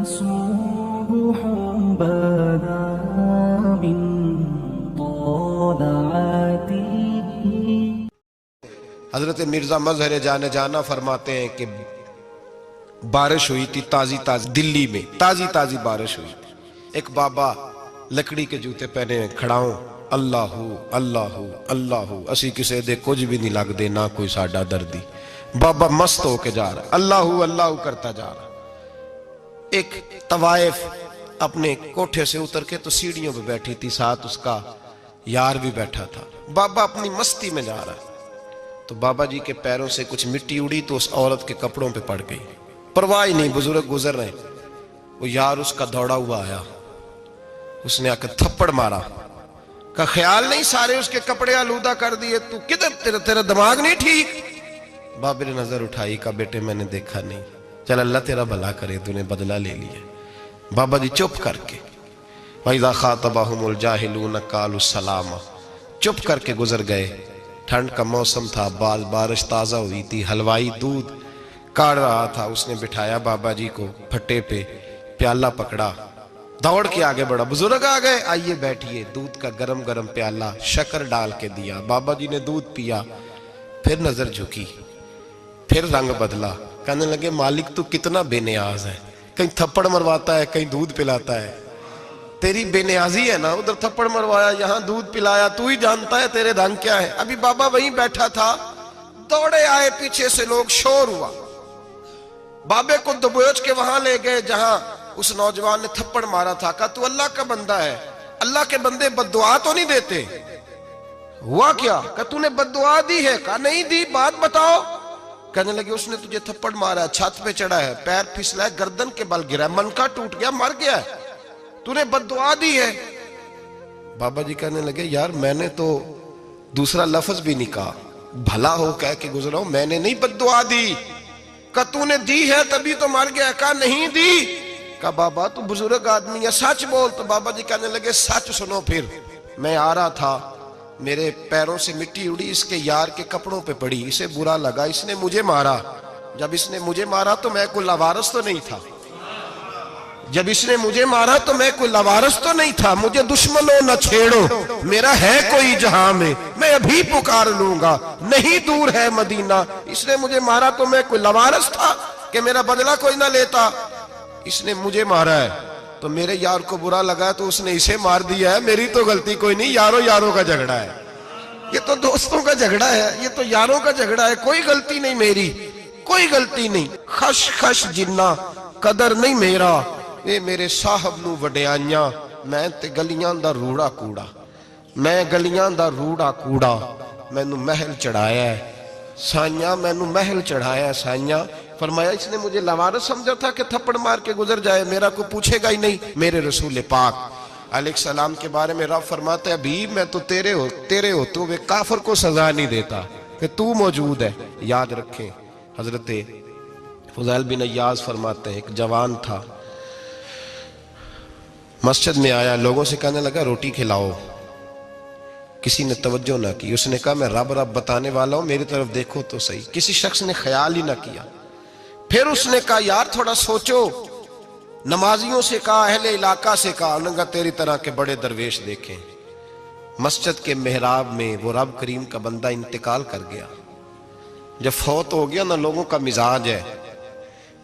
صبح بدا من طلعته. حضرت مرزا مظہر جانے جانا فرماتے ہیں کہ بارش ہوئی تھی تازی تازی دلی میں، تازی بارش ہوئی تھی. ایک بابا لکڑی کے جوتے پہنے کھڑا ہوں، اللہ اللہ اللہ اسی کسے دے کچھ بھی نہیں لگ دے، نہ کوئی ساڈا دردی. بابا مست ہو کے جا رہا، اللہ اللہ کرتا جا رہا. ایک طوائف اپنے کوٹھے سے اتر کے تو سیڑھیوں پہ بیٹھی تھی، ساتھ اس کا یار بھی بیٹھا تھا. بابا اپنی مستی میں جا رہا، تو بابا جی کے پیروں سے کچھ مٹی اڑی تو اس عورت کے کپڑوں پہ پڑ گئی. پرواہ ہی نہیں، بزرگ گزر رہے. وہ یار اس کا دوڑا ہوا آیا، اس نے آ کے تھپڑ مارا. کا خیال نہیں سارے اس کے کپڑے آلودہ کر دیے، تو کدھر تیرا دماغ نہیں ٹھیک؟ بابے نے نظر اٹھائی، کہا بیٹے میں نے دیکھا نہیں، چل اللہ تیرا بھلا کرے، تو نے بدلہ لے لیا. بابا جی چپ کر کے وَإِذَا خَاطَبَهُمُ الْجَاهِلُونَ قَالُوا السَّلَامَ، چپ کر کے گزر گئے. ٹھنڈ کا موسم تھا، بارش تازہ ہوئی تھی، حلوائی دودھ کاڑ رہا تھا. اس نے بٹھایا بابا جی کو پھٹے پہ، پیالہ پکڑا، دوڑ کے آگے بڑھا. بزرگ آ گئے، آئیے بیٹھیے. دودھ کا گرم گرم پیالہ شکر ڈال کے دیا. بابا جی نے دودھ پیا، پھر نظر جھکی، پھر رنگ بدلا. کہنے لگے مالک تو کتنا بے نیاز ہے، کہیں تھپڑ مرواتا ہے، کہیں دودھ پلاتا ہے. تیری بے نیازی ہے نا، ادھر تھپڑ مروایا، یہاں دودھ پلایا، تو ہی جانتا ہے تیرے رنگ کیا ہے. ابھی بابا وہیں بیٹھا تھا، دوڑے آئے پیچھے سے لوگ، شور ہوا. بابے کو دبوچ کے وہاں لے گئے جہاں اس نوجوان نے تھپڑ مارا تھا. کہا تو اللہ کا بندہ ہے، اللہ کے بندے بد دعا تو نہیں دیتے. ہوا کیا؟ کہا تو نے بد دعا دی ہے؟ کہا نہیں دی، بات بتاؤ. کہنے لگے اس نے تجھے تھپڑ مارا ہے، چھت پہ چڑھا ہے، پیر پھسلا ہے، گردن کے بل گرا ہے، منکا ٹوٹ گیا، مر گیا ہے، تو نے بد دعا دی ہے. بابا جی کہنے لگے یار میں نے تو دوسرا لفظ بھی نہیں کہا، بھلا ہو کہہ کے گزرا ہوں، میں نے نہیں بد دعا دی. کہا تو نے دی ہے تبھی تو مر گیا. کہا نہیں دی. کہا بابا تو بزرگ آدمی ہے، سچ بول. تو بابا جی کہنے لگے سچ سنو. پھر میں آ رہا تھا، میرے پیروں سے مٹی اڑی، اس کے یار کے کپڑوں پہ پڑی، اسے برا لگا، اس نے مجھے مارا. جب اس نے مجھے مارا تو میں کوئی لاوارث تو نہیں تھا، جب اس نے مجھے مارا تو میں کوئی لاوارث تو نہیں تھا. مجھے دشمنوں نہ چھیڑو، میرا ہے کوئی جہاں میں ابھی پکار لوں گا، نہیں دور ہے مدینہ. اس نے مجھے مارا تو میں کوئی لاوارث تھا کہ میرا بدلہ کوئی نہ لیتا. اس نے مجھے مارا ہے تو میرے یار کو برا لگا تو اس نے اسے مار دیا ہے، میری تو غلطی کوئی نہیں. یاروں کا جھگڑا ہے، یہ تو دوستوں کا جھگڑا ہے، یہ تو یاروں کا جھگڑا ہے، کوئی غلطی نہیں میری، کوئی غلطی نہیں. خش جنہ قدر نہیں میرا، اے میرے صاحب نو وڈیاں، میں تے گلیاں دا روڑا کوڑا، میں گلیاں دا روڑا کوڑا. میں نو محل چڑھایا ہے سائیاں، میں نو محل چڑھایا ہے سائیاں. فرمایا اس نے مجھے لاوارث سمجھا تھا کہ تھپڑ مار کے گزر جائے، میرا کو پوچھے گا ہی نہیں. میرے رسول پاک علیہ السلام کے بارے میں رب فرماتا ہے ابھی میں تو تیرے ہوتے ہوئے کافر کو سزا نہیں دیتا کہ تو موجود ہے. یاد رکھیں حضرت فضیل بن عیاض فرماتے ہیں ایک جوان تھا، مسجد میں آیا، لوگوں سے کہنے لگا روٹی کھلاؤ. کسی نے توجہ نہ کی. اس نے کہا میں رب بتانے والا ہوں، میری طرف دیکھو تو صحیح. کسی شخص نے خیال ہی نہ کیا. پھر اس نے کہا یار تھوڑا سوچو. نمازیوں سے کہا، اہل علاقہ سے کہا، انہوں نے کہا تیری طرح کے بڑے درویش دیکھیں. مسجد کے محراب میں وہ رب کریم کا بندہ انتقال کر گیا. جب فوت ہو گیا نا، لوگوں کا مزاج ہے،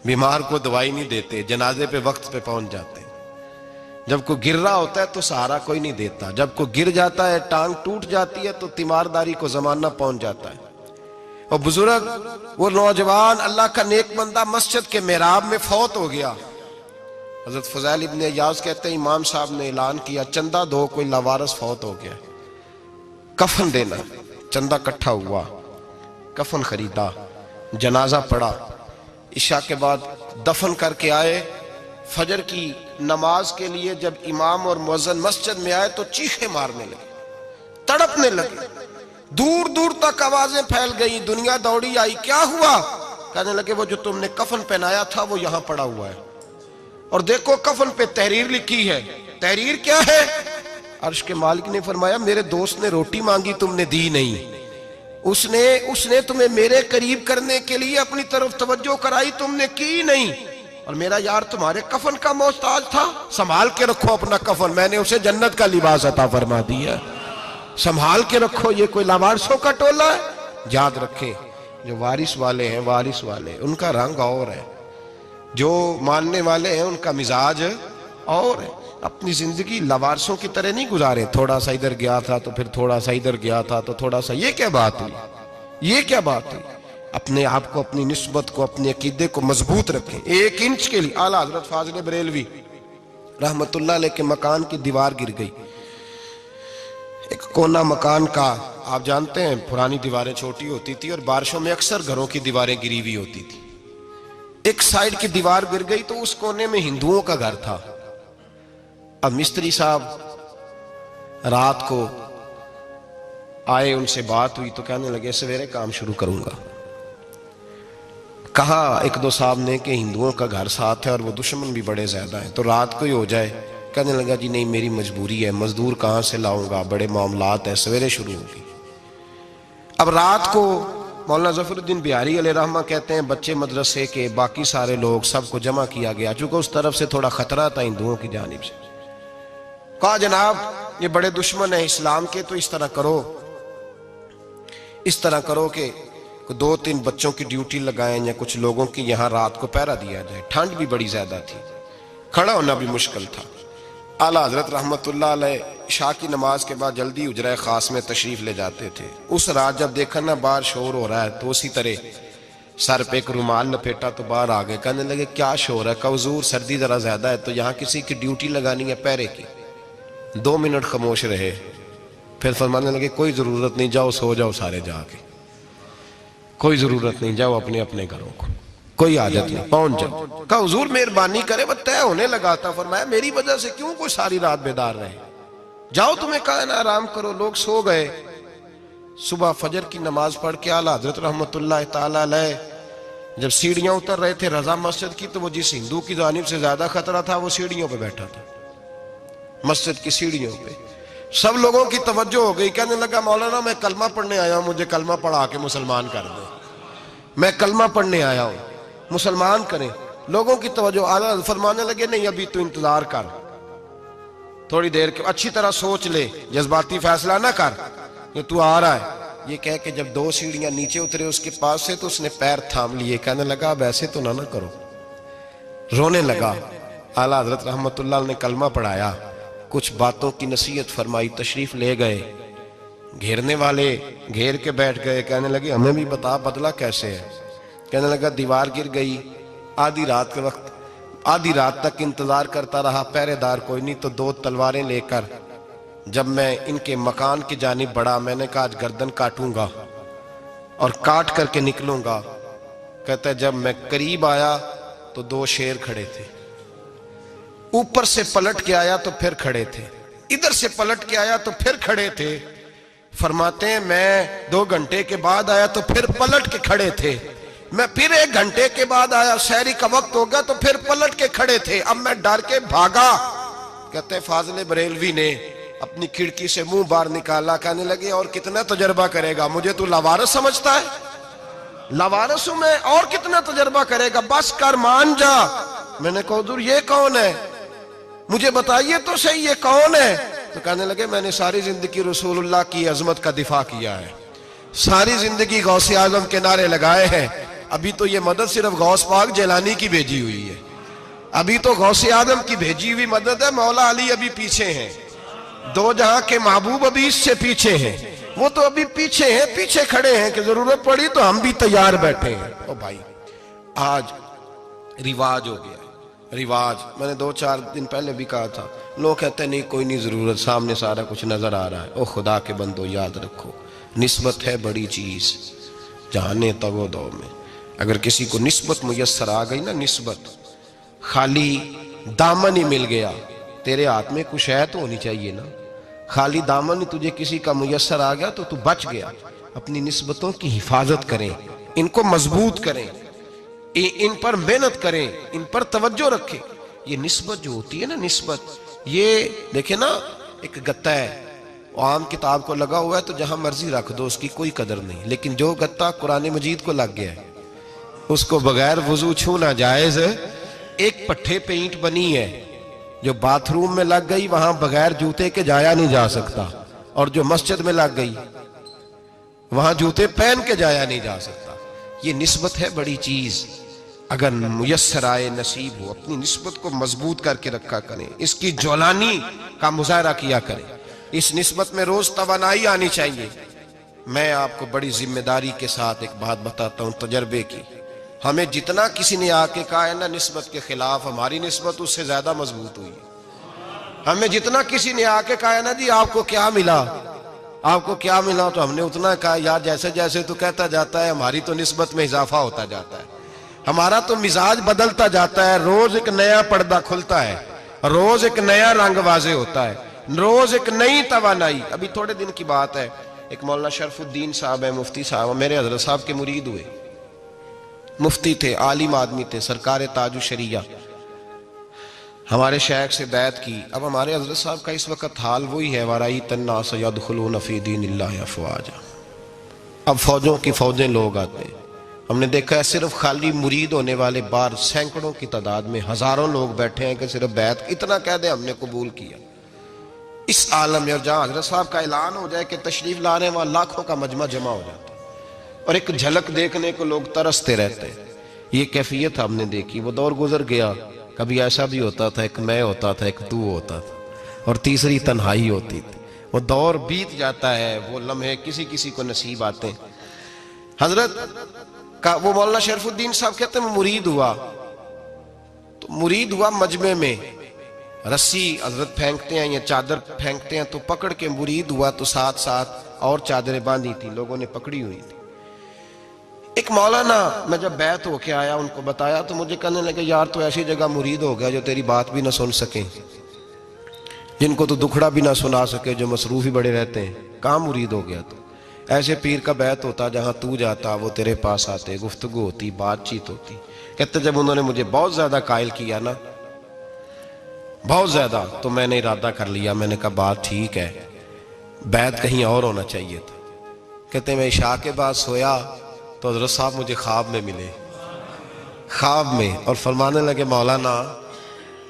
بیمار کو دوائی نہیں دیتے، جنازے پہ وقت پہ پہنچ جاتے. جب کوئی گر رہا ہوتا ہے تو سہارا کوئی نہیں دیتا، جب کوئی گر جاتا ہے، ٹانگ ٹوٹ جاتی ہے تو تیمارداری کو زمانہ پہنچ جاتا ہے. اور بزرگ وہ نوجوان اللہ کا نیک بندہ مسجد کے محراب میں فوت ہو گیا. حضرت فضیل ابن عیاض کہتے ہیں امام صاحب نے اعلان کیا چندہ دو، کوئی لاوارث فوت ہو گیا، کفن دینا. چندہ کٹھا ہوا، کفن خریدا، جنازہ پڑا. عشاء کے بعد دفن کر کے آئے. فجر کی نماز کے لیے جب امام اور مؤذن مسجد میں آئے تو چیخیں مارنے لگے، تڑپنے لگے. دور دور تک آوازیں پھیل گئی، دنیا دوڑی آئی. کیا ہوا؟ کہنے لگے وہ جو تم نے کفن پہنایا تھا وہ یہاں پڑا ہوا ہے، اور دیکھو کفن پہ تحریر لکھی ہے. تحریر کیا ہے؟ عرش کے مالک نے فرمایا میرے دوست نے روٹی مانگی تم نے دی نہیں، اس نے تمہیں میرے قریب کرنے کے لیے اپنی طرف توجہ کرائی، تم نے کی نہیں. اور میرا یار تمہارے کفن کا محتاج تھا، سنبھال کے رکھو اپنا کفن، میں نے اسے جنت کا لباس عطا فرما دیا، سنبھال کے رکھو، یہ کوئی لاوارثوں کا ٹولہ ہے۔ یاد رکھیں جو وارث والے ہیں، وارث والے ان کا رنگ اور ہے، جو ماننے والے ہیں ان کا مزاج اور ہے۔ اپنی زندگی لاوارثوں کی طرح نہیں گزارے، تھوڑا سا ادھر گیا تھا تو پھر تھوڑا سا ادھر گیا تھا تو تھوڑا سا، یہ کیا بات ہوئی، یہ کیا بات ہوئی؟ اپنے آپ کو، اپنی نسبت کو، اپنے عقیدے کو مضبوط رکھیں۔ 1 انچ کے لیے اعلیٰ حضرت فاضل بریلوی رحمت اللہ علیہ کے مکان کی دیوار گر گئی، ایک کونا مکان کا، آپ جانتے ہیں پرانی دیواریں چھوٹی ہوتی تھی اور بارشوں میں اکثر گھروں کی دیواریں گری ہوئی ہوتی تھی، ایک سائیڈ کی دیوار گر گئی تو اس کونے میں ہندوؤں کا گھر تھا۔ اب مستری صاحب رات کو آئے، ان سے بات ہوئی تو کہنے لگے سویرے کام شروع کروں گا۔ کہا 1-2 صاحب نے کہ ہندوؤں کا گھر ساتھ ہے اور وہ دشمن بھی بڑے زیادہ ہیں، تو رات کو ہی ہو جائے۔ کہنے لگا جی نہیں، میری مجبوری ہے، مزدور کہاں سے لاؤں گا، بڑے معاملات ہیں، سویرے شروع ہوگی۔ اب رات کو مولانا ظفر الدین بہاری علیہ رحمہ کہتے ہیں بچے مدرسے کے، باقی سارے لوگ، سب کو جمع کیا گیا، چونکہ اس طرف سے تھوڑا خطرہ تھا ہندوؤں کی جانب سے۔ کہا جناب یہ بڑے دشمن ہیں اسلام کے، تو اس طرح کرو کہ 2-3 بچوں کی ڈیوٹی لگائیں یا کچھ لوگوں کی یہاں رات کو پہرا دیا جائے، ٹھنڈ بھی بڑی زیادہ تھی، کھڑا ہونا بھی مشکل تھا۔ اعلیٰ حضرت رحمت اللہ علیہ عشاء کی نماز کے بعد جلدی حجرہ خاص میں تشریف لے جاتے تھے۔ اس رات جب دیکھا نا باہر شور ہو رہا ہے تو اسی طرح سر پہ ایک رومال لپیٹا تو باہر آ گئے، کہنے لگے کیا شور ہے؟ کہا حضور سردی ذرا زیادہ ہے تو یہاں کسی کی ڈیوٹی لگانی ہے پہرے کی۔ 2 منٹ خاموش رہے، پھر فرمانے لگے کوئی ضرورت نہیں، جاؤ سو جاؤ سارے جا کے، کوئی ضرورت نہیں، جاؤ اپنے اپنے گھروں کو، کوئی حاجت نہیں، پہنچ جاؤ۔ کہا حضور مہربانی کرے، وہ طے ہونے لگا تھا۔ فرمایا میری وجہ سے کیوں کوئی ساری رات بیدار رہے، جاؤ تمہیں کہا نا آرام کرو۔ لوگ سو گئے۔ صبح فجر کی نماز پڑھ کے اعلیٰ حضرت رحمت اللہ تعالی علیہ جب سیڑھیاں اتر رہے تھے رضا مسجد کی، تو وہ جس ہندو کی جانب سے زیادہ خطرہ تھا وہ سیڑھیوں پہ بیٹھا تھا، مسجد کی سیڑھیوں پہ۔ سب لوگوں کی توجہ ہو گئی، کہنے لگا مولانا میں کلمہ پڑھنے آیا ہوں، مجھے کلمہ پڑھا کے مسلمان کر دیں، میں کلمہ پڑھنے آیا ہوں، مسلمان کریں۔ لوگوں کی توجہ، اعلیٰ فرمانے لگے نہیں ابھی تو انتظار کر، تھوڑی دیر کے اچھی طرح سوچ لے، جذباتی فیصلہ نہ کر کہ تو آ رہا ہے۔ یہ کہہ کے جب 2 سیڑھیاں نیچے اترے اس کے پاس سے تو اس نے پیر تھام لیے، کہنے لگا اب ایسے تو نہ کرو، رونے لگا۔ اعلیٰ حضرت رحمت اللہ نے کلمہ پڑھایا، کچھ باتوں کی نصیحت فرمائی، تشریف لے گئے۔ گھیرنے والے گھیر کے بیٹھ گئے، کہنے لگے ہمیں بھی بتا بدلہ کیسے ہے۔ کہنے لگا دیوار گر گئی، آدھی رات کے وقت، آدھی رات تک انتظار کرتا رہا، پہرے دار کوئی نہیں، تو 2 تلواریں لے کر جب میں ان کے مکان کی جانب بڑھا، میں نے کہا آج گردن کاٹوں گا اور کاٹ کر کے نکلوں گا۔ کہتا ہے جب میں قریب آیا تو 2 شیر کھڑے تھے، اوپر سے پلٹ کے آیا تو پھر کھڑے تھے، ادھر سے پلٹ کے آیا تو پھر کھڑے تھے۔ فرماتے ہیں میں 2 گھنٹے کے بعد آیا تو پھر پلٹ کے کھڑے تھے، میں پھر 1 گھنٹے کے بعد آیا، سحری کا وقت ہو گیا تو پھر پلٹ کے کھڑے تھے، اب میں ڈر کے بھاگا۔ کہتے ہیں فاضل بریلوی نے اپنی کھڑکی سے منہ باہر نکالا، کہنے لگے اور کتنا تجربہ کرے گا، مجھے تو لاوارث سمجھتا ہے، لاوارث ہوں میں، اور کتنا تجربہ کرے گا، بس کر مان جا۔ میں نے کہا حضور یہ کون ہے، مجھے بتائیے تو صحیح یہ کون ہے۔ تو کہنے لگے میں نے ساری زندگی رسول اللہ کی عظمت کا دفاع کیا ہے، ساری زندگی غوث اعظم کے نعرے لگائے ہیں، ابھی تو یہ مدد صرف غوث پاک جیلانی کی بھیجی ہوئی ہے، ابھی تو غوث اعظم کی بھیجی ہوئی مدد ہے، مولا علی ابھی پیچھے ہیں، 2 جہاں کے محبوب ابھی اس سے پیچھے ہیں، وہ تو ابھی پیچھے ہیں، پیچھے کھڑے ہیں کہ ضرورت پڑی تو ہم بھی تیار بیٹھے ہیں۔ او بھائی آج رواج ہو گیا، رواج، میں نے 2-4 دن پہلے بھی کہا تھا، لوگ کہتے ہیں نہیں کوئی نہیں ضرورت، سامنے سارا کچھ نظر آ رہا ہے۔ او خدا کے بندو یاد رکھو، نسبت ہے بڑی چیز، جانے تو دو میں، اگر کسی کو نسبت میسر آ گئی نا، نسبت، خالی دامن ہی مل گیا، تیرے ہاتھ میں کچھ ہے تو ہونی چاہیے نا، خالی دامن ہی تجھے کسی کا میسر آ گیا تو بچ گیا۔ اپنی نسبتوں کی حفاظت کریں، ان کو مضبوط کریں، ان پر محنت کریں، ان پر توجہ رکھیں۔ یہ نسبت جو ہوتی ہے نا، نسبت، یہ دیکھیں نا ایک گتا ہے، عام کتاب کو لگا ہوا ہے تو جہاں مرضی رکھ دو، اس کی کوئی قدر نہیں، لیکن جو گتا قرآن مجید کو لگ گیا ہے اس کو بغیر وضو چھونا جائز ایک پٹھے پہ اینٹ بنی ہے جو باتھ روم میں لگ گئی وہاں بغیر جوتے کے جایا نہیں جا سکتا، اور جو مسجد میں لگ گئی وہاں جوتے پہن کے جایا نہیں جا سکتا۔ یہ نسبت ہے بڑی چیز، اگر میسر آئے نصیب ہو اپنی نسبت کو مضبوط کر کے رکھا کریں، اس کی جولانی کا مظاہرہ کیا کریں، اس نسبت میں روز توانائی آنی چاہیے۔ میں آپ کو بڑی ذمہ داری کے ساتھ ایک بات بتاتا ہوں تجربے کی، ہمیں جتنا کسی نے آ کے کہا ہے نا نسبت کے خلاف، ہماری نسبت اس سے زیادہ مضبوط ہوئی ہے۔ ہمیں جتنا کسی نے آ کے کہا ہے نا جی آپ کو کیا ملا، آپ کو کیا ملا، تو ہم نے اتنا کہا یار جیسے جیسے تو کہتا جاتا ہے ہماری تو نسبت میں اضافہ ہوتا جاتا ہے، ہمارا تو مزاج بدلتا جاتا ہے، روز ایک نیا پردہ کھلتا ہے، روز ایک نیا رنگ واضح ہوتا ہے، روز ایک نئی توانائی۔ ابھی تھوڑے دن کی بات ہے، ایک مولانا شرف الدین صاحب ہے، مفتی صاحب، میرے حضرت صاحب کے مرید ہوئے، مفتی تھے، عالم آدمی تھے، سرکار تاج الشریعہ، ہمارے شیخ سے بیعت کی۔ اب ہمارے حضرت صاحب کا اس وقت حال وہی ہے، وَرَأَيْتَ النَّاسَ يَدْخُلُونَ فِي دِينِ اللَّهِ أَفْوَاجًا، اب فوجوں کی فوجیں لوگ آتے ہیں۔ ہم نے دیکھا ہے صرف خالی مرید ہونے والے بار سینکڑوں کی تعداد میں ہزاروں لوگ بیٹھے ہیں کہ صرف بیعت اتنا کہہ دیں ہم نے قبول کیا۔ اس عالم میں اور جہاں حضرت صاحب کا اعلان ہو جائے کہ تشریف لا رہے ہیں وہاں لاکھوں کا مجمع جمع ہو جاتا ہے، اور ایک جھلک دیکھنے کو لوگ ترستے رہتے ہیں۔ یہ کیفیت ہم نے دیکھی، وہ دور گزر گیا، کبھی ایسا بھی ہوتا تھا ایک میں ہوتا تھا، ایک تو ہوتا تھا، اور تیسری تنہائی ہوتی تھی۔ وہ دور بیت جاتا ہے، وہ لمحے کسی کسی کو نصیب آتے ہیں۔ حضرت کا وہ مولانا شرف الدین صاحب کہتے ہیں مرید ہوا، تو مرید ہوا مجمع میں، رسی حضرت پھینکتے ہیں یا چادر پھینکتے ہیں تو پکڑ کے مرید ہوا، تو ساتھ ساتھ اور چادریں باندھی تھی، لوگوں نے پکڑی ہوئی تھی۔ ایک مولانا، میں جب بیعت ہو کے آیا ان کو بتایا تو مجھے کہنے لگے یار تو ایسی جگہ مرید ہو گیا جو تیری بات بھی نہ سن سکیں، جن کو تو دکھڑا بھی نہ سنا سکے، جو مصروف ہی بڑے رہتے ہیں، کہاں مرید ہو گیا تو؟ ایسے پیر کا بیعت ہوتا جہاں تو جاتا وہ تیرے پاس آتے، گفتگو ہوتی، بات چیت ہوتی۔ کہتے جب انہوں نے مجھے بہت زیادہ قائل کیا نا، بہت زیادہ، تو میں نے ارادہ کر لیا، میں نے کہا بات ٹھیک ہے، بیعت کہیں اور ہونا چاہیے تھا۔ کہتے میں عشاء کے بعد سویا تو حضرت صاحب مجھے خواب میں ملے، خواب میں، اور فرمانے لگے مولانا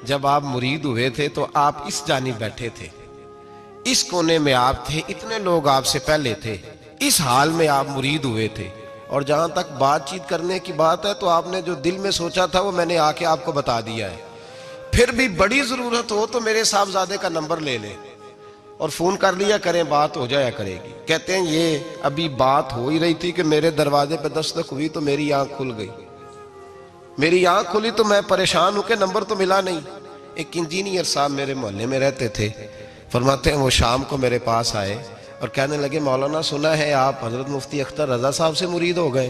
جب آپ مرید ہوئے تھے تو آپ اس جانب بیٹھے تھے، اس کونے میں آپ تھے، اتنے لوگ آپ سے پہلے تھے، اس حال میں آپ مرید ہوئے تھے، اور جہاں تک بات چیت کرنے کی بات ہے تو آپ نے جو دل میں سوچا تھا وہ میں نے آ کے آپ کو بتا دیا ہے، پھر بھی بڑی ضرورت ہو تو میرے صاحبزادے کا نمبر لے لیں اور فون کر لیا کریں، بات ہو جایا کرے گی۔ کہتے ہیں یہ ابھی بات ہو ہی رہی تھی کہ میرے دروازے پہ دستک ہوئی تو میری آنکھ کھل گئی، میری آنکھ کھلی تو میں پریشان ہوں کہ نمبر تو ملا نہیں۔ ایک انجینئر صاحب میرے محلے میں رہتے تھے، فرماتے ہیں وہ شام کو میرے پاس آئے اور کہنے لگے مولانا سنا ہے آپ حضرت مفتی اختر رضا صاحب سے مرید ہو گئے؟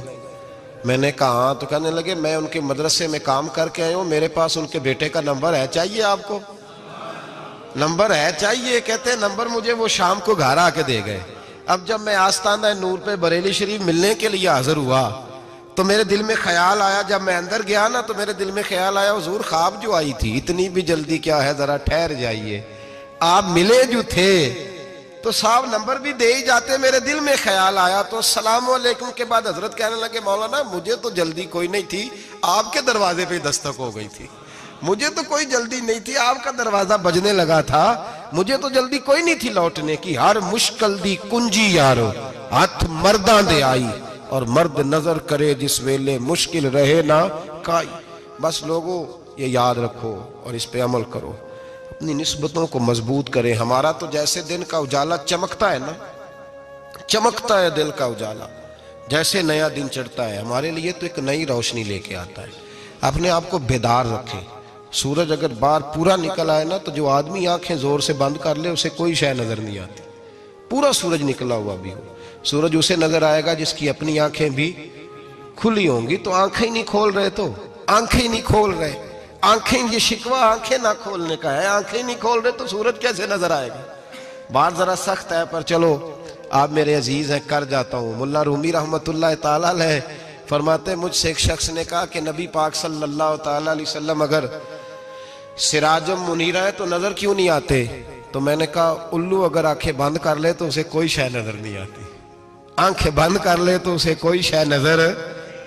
میں نے کہا ہاں، تو کہنے لگے میں ان کے مدرسے میں کام کر کے آیا ہوں، میرے پاس ان کے بیٹے کا نمبر ہے، چاہیے آپ کو؟ نمبر ہے چاہیے؟ کہتے ہیں نمبر مجھے وہ شام کو گھر آ کے دے گئے۔ اب جب میں آستانہ نور پہ بریلی شریف ملنے کے لیے حاضر ہوا تو میرے دل میں خیال آیا، جب میں اندر گیا نا تو میرے دل میں خیال آیا حضور خواب جو آئی تھی اتنی بھی جلدی کیا ہے، ذرا ٹھہر جائیے، آپ ملے جو تھے تو صاحب نمبر بھی دے ہی جاتے۔ میرے دل میں خیال آیا تو السلام علیکم کے بعد حضرت کہنے لگے مولانا مجھے تو جلدی کوئی نہیں تھی، آپ کے دروازے پہ دستک ہو گئی تھی، مجھے تو کوئی جلدی نہیں تھی، آپ کا دروازہ بجنے لگا تھا، مجھے تو جلدی کوئی نہیں تھی لوٹنے کی۔ ہر مشکل دی کنجی یارو ہاتھ مرداں دے آئی، اور مرد نظر کرے جس ویلے مشکل رہے نہ کائی۔ بس لوگوں یہ یاد رکھو اور اس پہ عمل کرو، اپنی نسبتوں کو مضبوط کریں۔ ہمارا تو جیسے دن کا اجالا چمکتا ہے نا، چمکتا ہے دل کا اجالا، جیسے نیا دن چڑھتا ہے ہمارے لیے تو ایک نئی روشنی لے کے آتا ہے۔ اپنے آپ کو بیدار رکھیں۔ سورج اگر باہر پورا نکل آئے نا تو جو آدمی آنکھیں زور سے بند کر لے اسے کوئی شے نظر نہیں آتی، پورا سورج نکلا ہوا بھی ہو۔ سورج اسے نظر آئے گا جس کی اپنی آنکھیں بھی کھلی ہوں گی، تو آنکھیں نہیں کھول رہے، تو آنکھیں نہیں کھول رہے، آنکھیں، یہ شکوہ آنکھیں نہ کھولنے کا ہے، آنکھیں نہیں کھول رہے تو سورج کیسے نظر آئے گا؟ بات ذرا سخت ہے پر چلو آپ میرے عزیز ہیں کر جاتا ہوں۔ ملا رومی رحمت اللہ تعالیٰ علیہ فرماتے ہیں مجھ سے ایک شخص نے کہا کہ نبی پاک صلی اللہ تعالیٰ علیہ وسلم اگر سراجم منیرہ ہے تو نظر کیوں نہیں آتے؟ تو میں نے کہا الو اگر آنکھیں بند کر لے تو اسے کوئی شے نظر نہیں آتی، آنکھیں بند کر لے تو اسے کوئی شے نظر،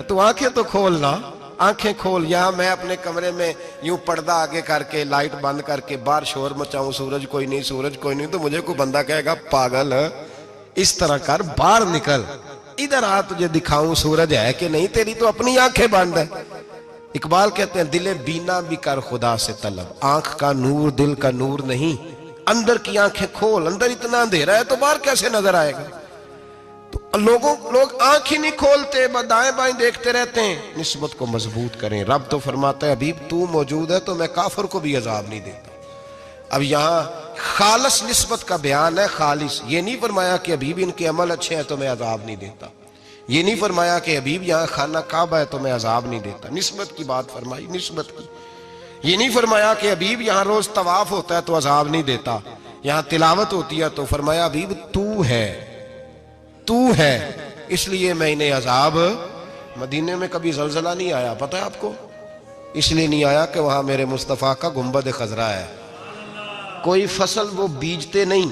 تو آنکھیں تو کھولنا، آنکھیں کھول. یہاں میں اپنے کمرے میں یوں پردہ آگے کر کے لائٹ بند کر کے باہر شور مچاؤں, سورج کوئی نہیں سورج کوئی نہیں, تو مجھے کوئی بندہ کہے گا پاگل ہے, اس طرح کر, باہر نکل, ادھر آ تجھے دکھاؤں سورج ہے کہ نہیں, تیری تو اپنی آنکھیں بند ہے. اقبال کہتے ہیں دل بینا بھی کر خدا سے طلب, آنکھ کا نور دل کا نور نہیں, اندر کی آنکھیں کھول, اندر اتنا اندھیرا ہے تو باہر کیسے نظر آئے گا. تو لوگ آنکھ ہی نہیں کھولتے, دائیں بائیں دیکھتے رہتے ہیں. نسبت کو مضبوط کریں. رب تو فرماتا ہے حبیب تو موجود ہے تو میں کافر کو بھی عذاب نہیں دیتا. اب یہاں خالص نسبت کا بیان ہے, خالص. یہ نہیں فرمایا کہ حبیب ان کے عمل اچھے ہیں تو میں عذاب نہیں دیتا. یہ نہیں فرمایا کہ حبیب یہاں خانہ کعبہ ہے تو میں عذاب نہیں دیتا. نسبت کی بات فرمائی, نسبت کی. یہ نہیں فرمایا کہ حبیب یہاں روز طواف ہوتا ہے تو عذاب نہیں دیتا, یہاں تلاوت ہوتی ہے تو فرمایا حبیب تو ہے اس لیے میں انہیں عذاب. مدینے میں کبھی زلزلہ نہیں آیا, پتہ ہے آپ کو, اس لیے نہیں آیا کہ وہاں میرے مصطفیٰ کا گنبد خضرا ہے. کوئی فصل وہ بیجتے نہیں,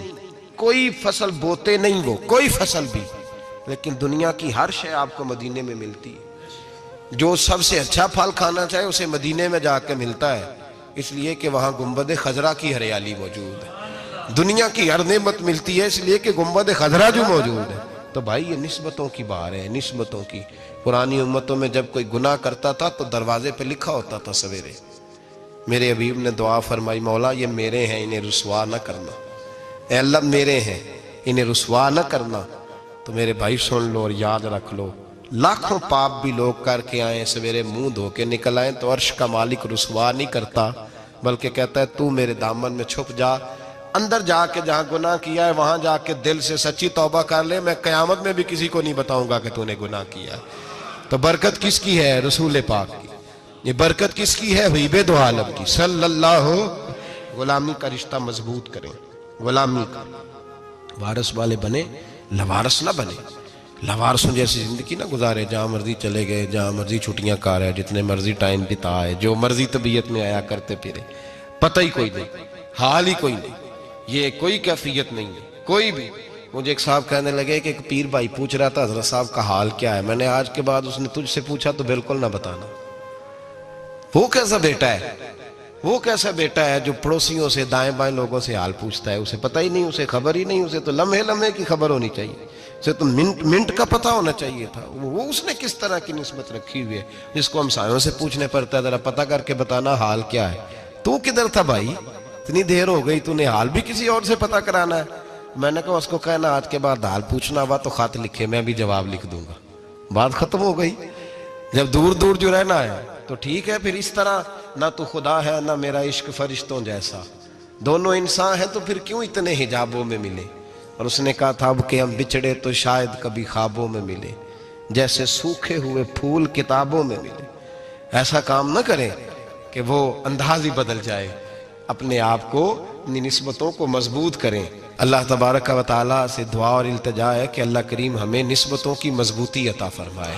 کوئی فصل بوتے نہیں, وہ کوئی فصل بھی, لیکن دنیا کی ہر شے آپ کو مدینے میں ملتی ہے. جو سب سے اچھا پھل کھانا چاہے اسے مدینے میں جا کے ملتا ہے, اس لیے کہ وہاں گنبد خضرا کی ہریالی موجود ہے. دنیا کی ہر نعمت ملتی ہے اس لیے کہ گنبد خضرا جو موجود ہے. تو بھائی یہ نسبتوں کی بار ہے, نسبتوں کی. پرانی امتوں میں جب کوئی گناہ کرتا تھا تو دروازے پہ لکھا ہوتا تھا سویرے, میرے حبیب نے دعا فرمائی مولا یہ میرے ہیں انہیں رسوا نہ کرنا, اے اللہ میرے ہیں انہیں رسوا نہ کرنا. تو میرے بھائی سن لو اور یاد رکھ لو, لاکھوں پاپ بھی لوگ کر کے آئیں, سویرے منہ دھو کے نکل آئیں تو عرش کا مالک رسوا نہیں کرتا, بلکہ کہتا ہے تو میرے دامن میں چھپ جا, اندر جا کے جہاں گناہ کیا ہے وہاں جا کے دل سے سچی توبہ کر لے, میں قیامت میں بھی کسی کو نہیں بتاؤں گا کہ تو نے گناہ کیا ہے. تو برکت کس کی ہے؟ رسول پاک کی. یہ برکت کس کی ہے؟ حبیب دو عالم کی صلی اللہ. غلامی کا رشتہ مضبوط کریں, غلامی کا. وارث والے بنے, لوارث نہ بنے. لوارثوں جیسی زندگی نہ گزارے, جہاں مرضی چلے گئے, جہاں مرضی چھٹیاں کار ہے, جتنے مرضی ٹائم بتائے, جو مرضی طبیعت میں آیا کرتے پھرے, پتہ ہی کوئی نہیں, حال ہی کوئی نہیں. یہ کوئی کیفیت نہیں ہے کوئی بھی. مجھے ایک صاحب کہنے لگے کہ ایک پیر بھائی پوچھ رہا تھا حضرت صاحب کا حال کیا ہے. میں نے آج کے بعد اس نے تجھ سے پوچھا تو بالکل نہ بتانا. وہ کیسا بیٹا ہے, وہ کیسا بیٹا ہے جو پڑوسیوں سے دائیں بائیں لوگوں سے حال پوچھتا ہے, اسے پتہ ہی نہیں, اسے خبر ہی نہیں, اسے تو لمحے لمحے کی خبر ہونی چاہیے, اسے تو منٹ کا پتہ ہونا چاہیے تھا. وہ اس نے کس طرح کی نسبت رکھی ہوئی ہے جس کو ہم سایوں سے پوچھنے پڑتا ہے ذرا پتہ کر کے بتانا حال کیا ہے. تو کدھر تھا بھائی, اتنی دیر ہو گئی, تو نے حال بھی کسی اور سے پتہ کرانا ہے. میں نے کہا اس کو کہنا آج کے بعد حال پوچھنا ہوا تو خط لکھے, میں بھی جواب لکھ دوں گا. بات ختم ہو گئی. جب دور دور جو رہنا ہے تو ٹھیک ہے, پھر اس طرح نہ تو خدا ہے نہ میرا عشق فرشتوں جیسا, دونوں انسان ہیں تو پھر کیوں اتنے حجابوں میں ملے. اور اس نے کہا تھا اب کہ ہم بچھڑے تو شاید کبھی خوابوں میں ملے, جیسے سوکھے ہوئے پھول کتابوں میں ملے. ایسا کام نہ کریں کہ وہ انداز ہی بدل جائے. اپنے آپ کو, اپنی نسبتوں کو مضبوط کریں. اللہ تبارک و تعالیٰ سے دعا اور التجا ہے کہ اللہ کریم ہمیں نسبتوں کی مضبوطی عطا فرمائے,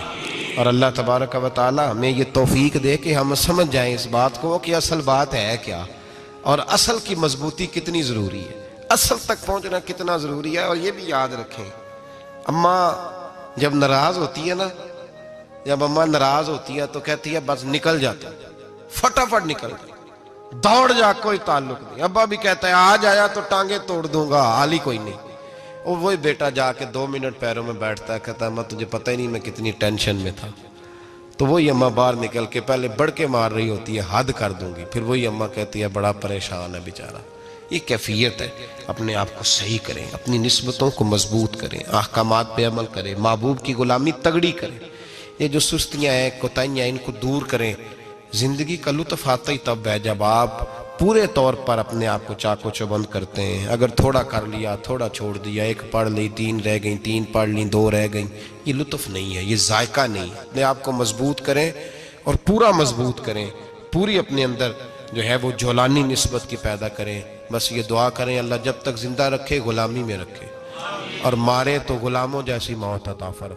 اور اللہ تبارک و تعالیٰ ہمیں یہ توفیق دے کہ ہم سمجھ جائیں اس بات کو کہ اصل بات ہے کیا, اور اصل کی مضبوطی کتنی ضروری ہے, اصل تک پہنچنا کتنا ضروری ہے. اور یہ بھی یاد رکھیں, اماں جب ناراض ہوتی ہے نا, جب اماں ناراض ہوتی ہے تو کہتی ہے بس نکل جاتا, فٹافٹ نکل جاتا, دوڑ جا, کوئی تعلق نہیں. ابا بھی کہتا ہے آج آیا تو ٹانگیں توڑ دوں گا, حال ہی کوئی نہیں. اور وہی بیٹا جا کے 2 منٹ پیروں میں بیٹھتا ہے, کہتا ہے اماں تجھے پتہ ہی نہیں میں کتنی ٹینشن میں تھا. تو وہی اماں باہر نکل کے پہلے بڑھ کے مار رہی ہوتی ہے حد کر دوں گی, پھر وہی اماں کہتی ہے بڑا پریشان ہے بیچارہ. یہ کیفیت ہے. اپنے آپ کو صحیح کریں, اپنی نسبتوں کو مضبوط کریں, احکامات پہ عمل کریں, محبوب کی غلامی تگڑی کریں. یہ جو سستیاں ہیں, کوتاہیاں, ان کو دور کریں. زندگی کا لطف آتا ہی تب ہے جب آپ پورے طور پر اپنے آپ کو چاقو چوبند کرتے ہیں. اگر تھوڑا کر لیا, تھوڑا چھوڑ دیا, 1 پڑھ لی, 3 رہ گئیں, 3 پڑھ لیں, 2 رہ گئیں, یہ لطف نہیں ہے, یہ ذائقہ نہیں. اپنے آپ کو مضبوط کریں اور پورا مضبوط کریں, پوری اپنے اندر جو ہے وہ جولانی نسبت کی پیدا کریں. بس یہ دعا کریں اللہ جب تک زندہ رکھے غلامی میں رکھے, اور مارے تو غلاموں جیسی موت عطا فرمائے.